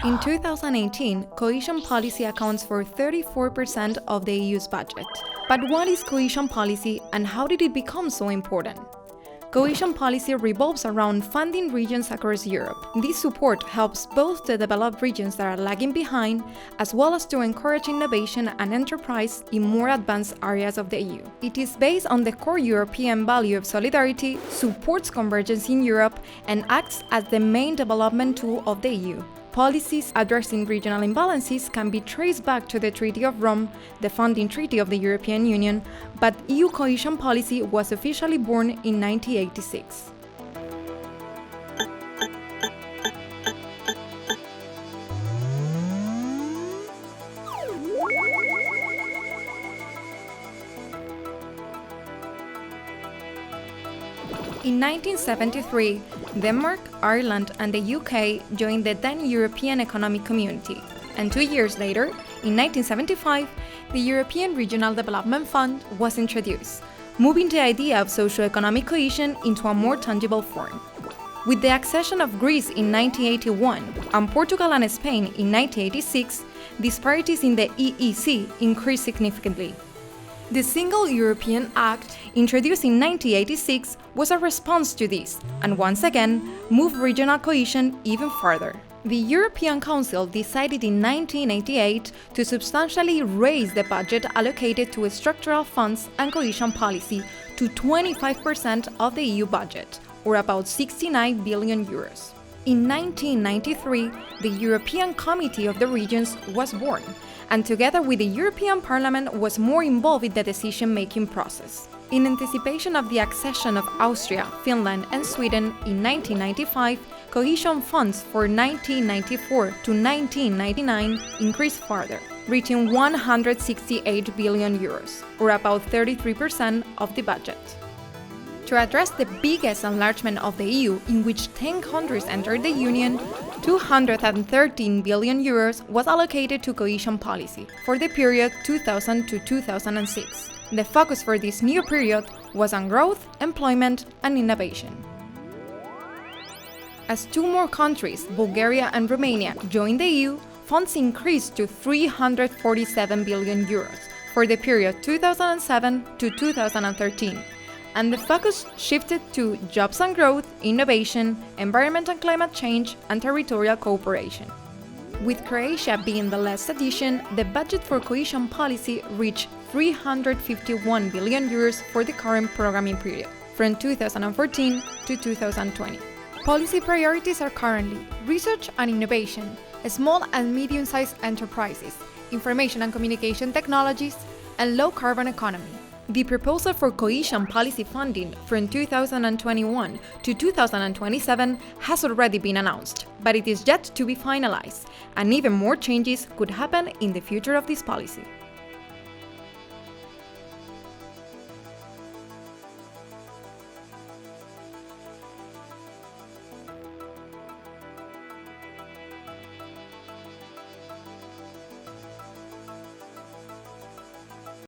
In 2018, cohesion policy accounts for 34% of the EU's budget. But what is cohesion policy and how did it become so important? Cohesion policy revolves around funding regions across Europe. This support helps both the developed regions that are lagging behind, as well as to encourage innovation and enterprise in more advanced areas of the EU. It is based on the core European value of solidarity, supports convergence in Europe, and acts as the main development tool of the EU. Policies addressing regional imbalances can be traced back to the Treaty of Rome, the founding treaty of the European Union, but EU cohesion policy was officially born in 1986. In 1973, Denmark, Ireland, and the UK joined the then European Economic Community, and 2 years later, in 1975, the European Regional Development Fund was introduced, moving the idea of socio-economic cohesion into a more tangible form. With the accession of Greece in 1981 and Portugal and Spain in 1986, disparities in the EEC increased significantly. The Single European Act, introduced in 1986, was a response to this, and once again, moved regional cohesion even further. The European Council decided in 1988 to substantially raise the budget allocated to structural funds and cohesion policy to 25% of the EU budget, or about 69 billion euros. In 1993, the European Committee of the Regions was born, and together with the European Parliament was more involved in the decision-making process. In anticipation of the accession of Austria, Finland, and Sweden in 1995, cohesion funds for 1994 to 1999 increased further, reaching 168 billion euros, or about 33% of the budget. To address the biggest enlargement of the EU, in which 10 countries entered the Union, 213 billion euros was allocated to cohesion policy for the period 2000 to 2006. The focus for this new period was on growth, employment, and innovation. As 2 more countries, Bulgaria and Romania, joined the EU, funds increased to 347 billion euros for the period 2007 to 2013. And the focus shifted to jobs and growth, innovation, environment and climate change, and territorial cooperation. With Croatia being the last addition, the budget for cohesion policy reached 351 billion euros for the current programming period, from 2014 to 2020. Policy priorities are currently research and innovation, small and medium-sized enterprises, information and communication technologies, and low-carbon economy. The proposal for cohesion policy funding from 2021 to 2027 has already been announced, but it is yet to be finalized, and even more changes could happen in the future of this policy.